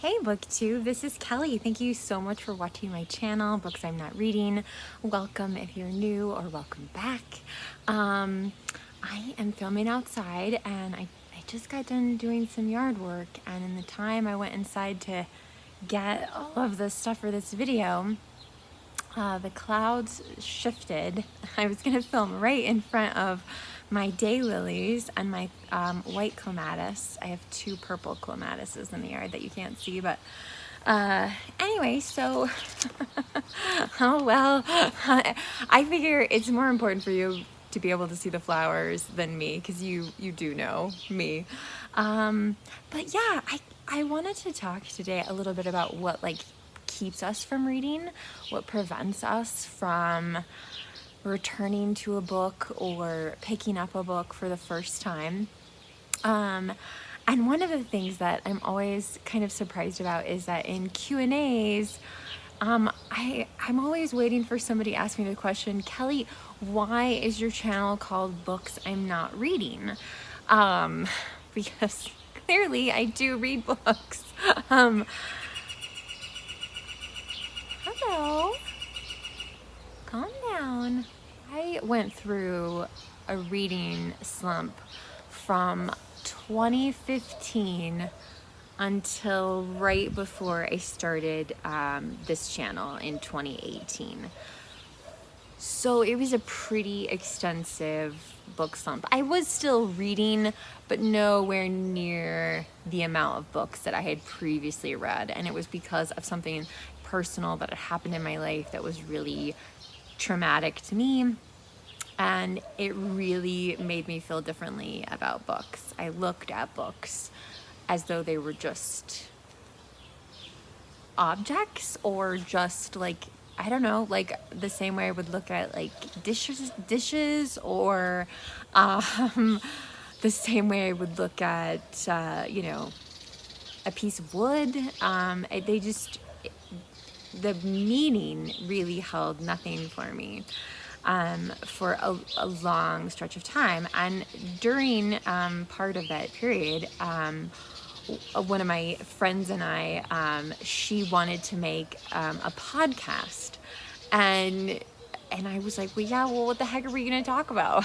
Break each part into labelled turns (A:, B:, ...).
A: Hey booktube, this is Kelly. Thank you so much for watching my channel, Books I'm Not Reading. Welcome if you're new or welcome back. I am filming outside and I just got done doing some yard work, and in the time I went inside to get all of the stuff for this video, the clouds shifted. I was gonna film right in front of my daylilies and my white clematis. I have two purple clematises in the yard that you can't see, but anyway, so oh well, I figure it's more important for you to be able to see the flowers than me, because you do know me. But yeah, I wanted to talk today a little bit about what keeps us from reading, what prevents us from returning to a book or picking up a book for the first time. And one of the things that I'm always kind of surprised about is that in Q&As, I'm always waiting for somebody to ask me the question, Kelly, why is your channel called Books I'm Not Reading? Because clearly I do read books. Hello. Calm down. I went through a reading slump from 2015 until right before I started this channel in 2018. So it was a pretty extensive book slump. I was still reading, but nowhere near the amount of books that I had previously read. And it was because of something personal that had happened in my life that was really traumatic to me. And it really made me feel differently about books. I looked at books as though they were just objects, or just I don't know, the same way I would look at dishes, or the same way I would look at a piece of wood. The meaning really held nothing for me for a long stretch of time. And during part of that period, one of my friends and I, she wanted to make a podcast, and I was like, well, what the heck are we going to talk about?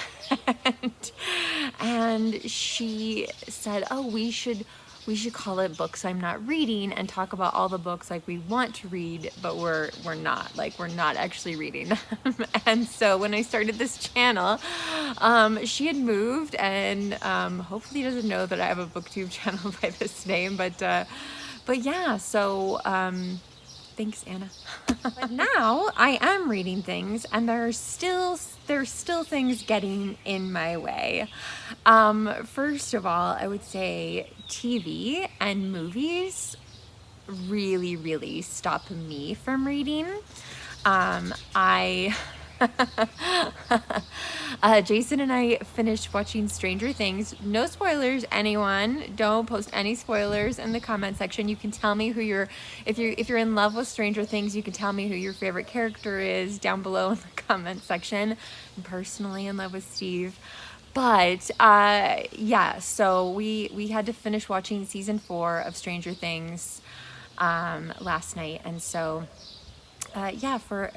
A: and she said, oh, we should call it Books I'm Not Reading, and talk about all the books we want to read, but we're not actually reading them. And so when I started this channel, she had moved, and hopefully doesn't know that I have a booktube channel by this name, but yeah, so thanks, Anna. But now I am reading things, and there's still things getting in my way. First of all, I would say TV and movies really stop me from reading. Jason and I finished watching Stranger Things. No spoilers, anyone. Don't post any spoilers in the comment section. You can tell me who if you're in love with Stranger Things, you can tell me who your favorite character is down below in the comment section. I'm personally in love with Steve. But yeah, so we had to finish watching season 4 of Stranger Things last night, and so yeah, for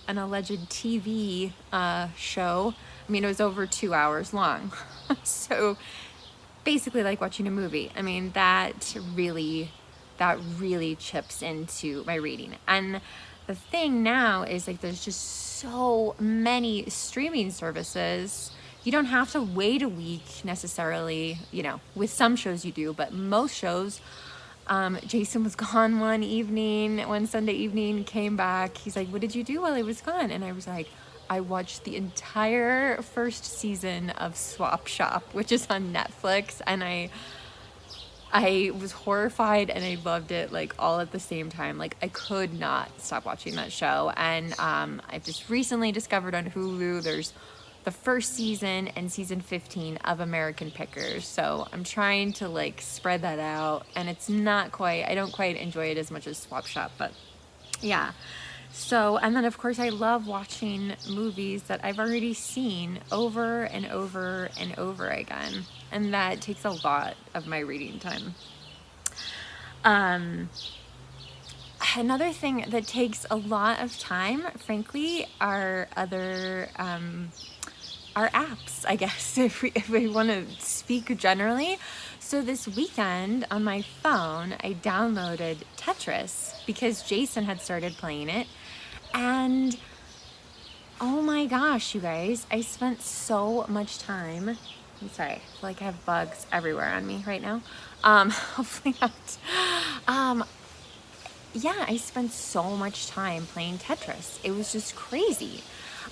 A: an alleged TV show, I mean, it was over 2 hours long. So basically like watching a movie. I mean, that really chips into my reading. And the thing now is there's just so many streaming services. You don't have to wait a week necessarily, with some shows you do, but most shows, Jason was gone one Sunday evening, came back. He's like, what did you do while I was gone? And I was like, I watched the entire first season of Swap Shop, which is on Netflix. And I was horrified and I loved it all at the same time. I could not stop watching that show. And I've just recently discovered on Hulu there's the first season and season 15 of American Pickers. So I'm trying to spread that out, and it's not quite, I don't quite enjoy it as much as Swap Shop, but yeah. So, and then of course I love watching movies that I've already seen over and over and over again. And that takes a lot of my reading time. Another thing that takes a lot of time, frankly, are other our apps, I guess, if we want to speak generally. So this weekend on my phone, I downloaded Tetris because Jason had started playing it. And oh my gosh, you guys, I spent so much time. I'm sorry, I feel like I have bugs everywhere on me right now. Hopefully not. Yeah, I spent so much time playing Tetris. It was just crazy.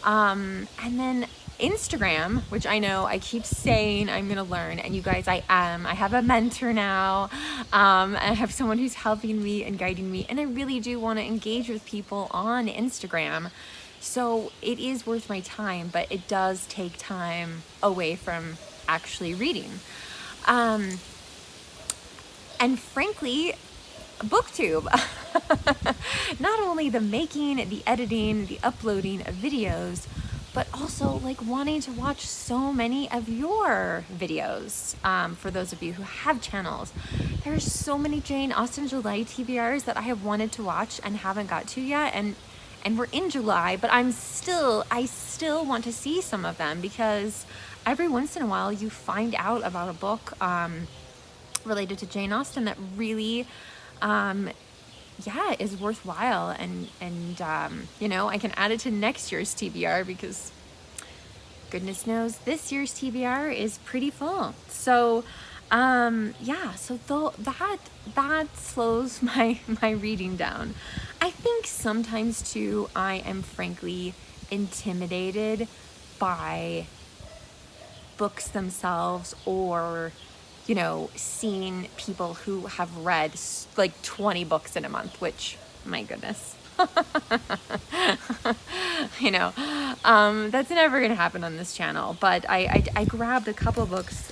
A: And then Instagram, which I know I keep saying I'm gonna learn, and you guys, I am. I have a mentor now. I have someone who's helping me and guiding me, and I really do want to engage with people on Instagram. So it is worth my time, but it does take time away from actually reading. And frankly, booktube. Not only the making, the editing, the uploading of videos, but also like wanting to watch so many of your videos. For those of you who have channels, there's so many Jane Austen July TBRs that I have wanted to watch and haven't got to yet, and we're in July, but I still want to see some of them, because every once in a while you find out about a book related to Jane Austen that really is worthwhile, and you know, I can add it to next year's TBR, because goodness knows this year's TBR is pretty full. So so that slows my reading down. I think sometimes too I am frankly intimidated by books themselves, or you know, seeing people who have read like 20 books in a month, which, my goodness, you know, that's never going to happen on this channel. But I grabbed a couple books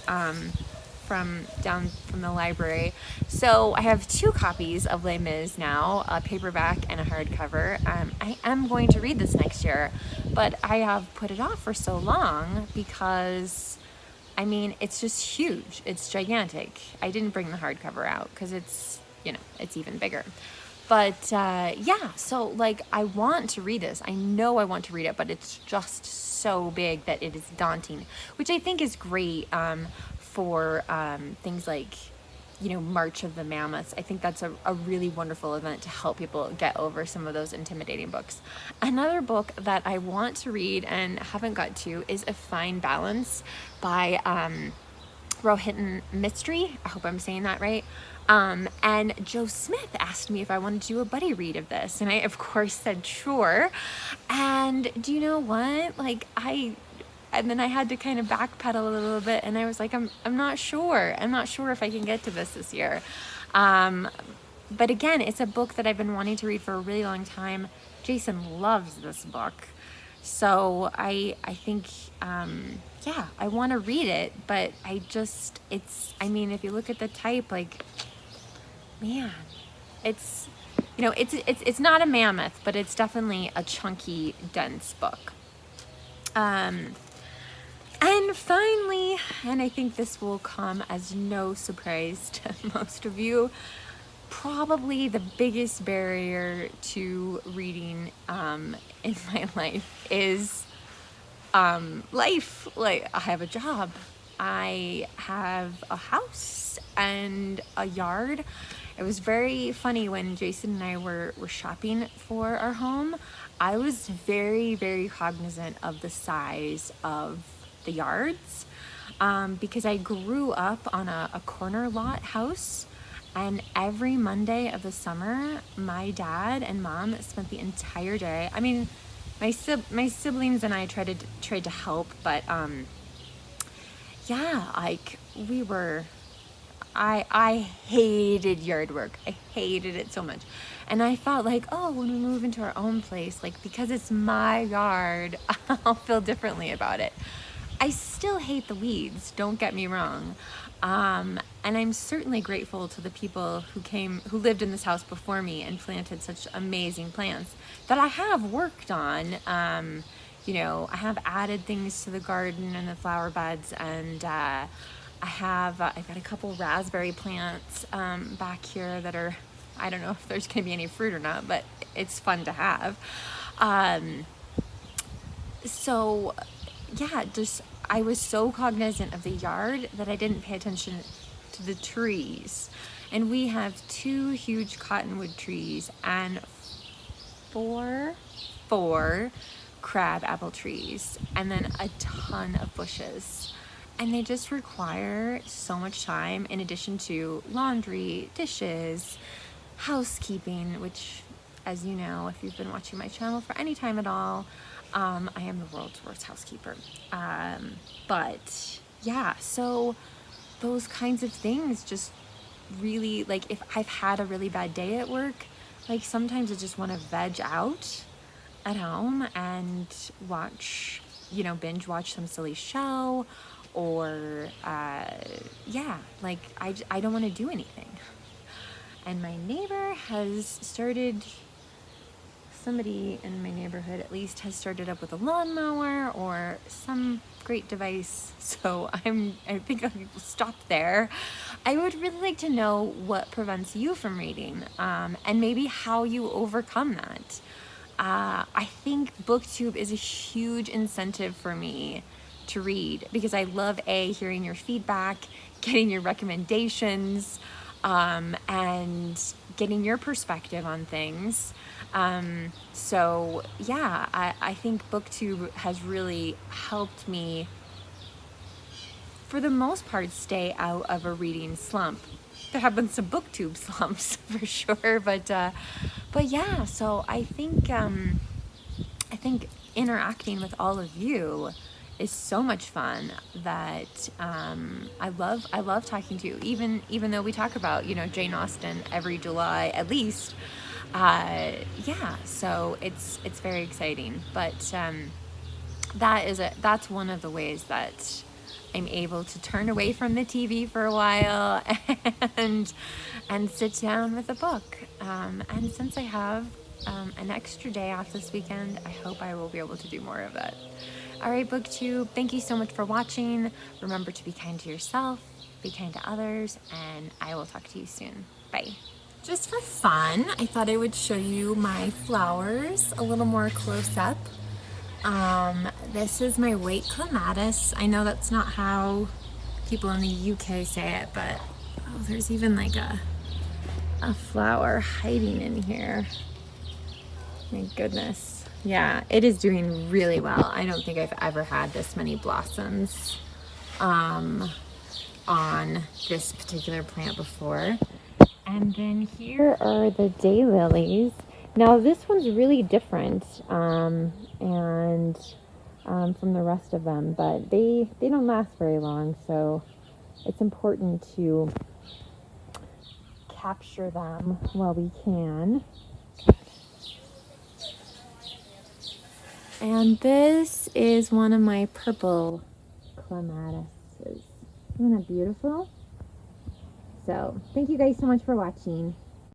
A: from the library. So I have 2 copies of Les Mis now, a paperback and a hardcover. I am going to read this next year, but I have put it off for so long because, I mean, it's just huge. It's gigantic. I didn't bring the hardcover out because it's, you know, it's even bigger. But so like I want to read this. I know I want to read it, but it's just so big that it is daunting, which I think is great for things like, you know, March of the Mammoths. I think that's a really wonderful event to help people get over some of those intimidating books. Another book that I want to read and haven't got to is A Fine Balance by Rohinton Mistry. I hope I'm saying that right. And Joe Smith asked me if I wanted to do a buddy read of this, and I of course said sure. And do you know what? Like and then I had to kind of backpedal a little bit, and I was like, I'm not sure. I'm not sure if I can get to this year. But again, it's a book that I've been wanting to read for a really long time. Jason loves this book. So I think, I want to read it, but I mean, if you look at the type, like, man, it's, you know, it's not a mammoth, but it's definitely a chunky, dense book. And finally, and I think this will come as no surprise to most of you, probably the biggest barrier to reading in my life is life. Like, I have a job, I have a house and a yard. It was very funny when Jason and I were shopping for our home. I was very, very cognizant of the size of the yards because I grew up on a corner lot house, and every Monday of the summer my dad and mom spent the entire day. I mean, my siblings and I tried to help, but like we were, I hated yard work. I hated it so much. And I felt like, oh, when we move into our own place, like, because it's my yard, I'll feel differently about it. I still hate the weeds, don't get me wrong. And I'm certainly grateful to the people who lived in this house before me and planted such amazing plants that I have worked on. You know, I have added things to the garden and the flower beds, and I've got a couple raspberry plants back here that are, I don't know if there's going to be any fruit or not, but it's fun to have. So yeah, just I was so cognizant of the yard that I didn't pay attention to the trees. And we have 2 huge cottonwood trees and four crab apple trees, and then a ton of bushes. And they just require so much time in addition to laundry, dishes, housekeeping, which, as you know, if you've been watching my channel for any time at all, I am the world's worst housekeeper. But yeah, so those kinds of things just really, like, if I've had a really bad day at work, like sometimes I just want to veg out at home and watch, binge watch some silly show, or yeah, like I don't want to do anything. And my neighbor has started, somebody in my neighborhood at least has started up with a lawnmower or some great device. So I think I'll stop there. I would really like to know what prevents you from reading, and maybe how you overcome that. I think booktube is a huge incentive for me to read, because I love hearing your feedback, getting your recommendations, and getting your perspective on things. So yeah, I think booktube has really helped me, for the most part, stay out of a reading slump. There have been some booktube slumps for sure, but yeah. So I think interacting with all of you is so much fun that I love talking to you. Even though we talk about Jane Austen every July at least. Yeah. So it's very exciting, but that's one of the ways that I'm able to turn away from the TV for a while and sit down with a book. And since I have an extra day off this weekend, I hope I will be able to do more of that. All right, BookTube, thank you so much for watching. Remember to be kind to yourself, be kind to others, and I will talk to you soon. Bye. Just for fun, I thought I would show you my flowers a little more close up. This is my white clematis. I know that's not how people in the UK say it, but oh, there's even like a flower hiding in here. My goodness. Yeah, it is doing really well. I don't think I've ever had this many blossoms on this particular plant before. And then here are the daylilies. Now this one's really different from the rest of them, but they don't last very long, so it's important to capture them while we can. And this is one of my purple clematises. Isn't that beautiful? So thank you guys so much for watching.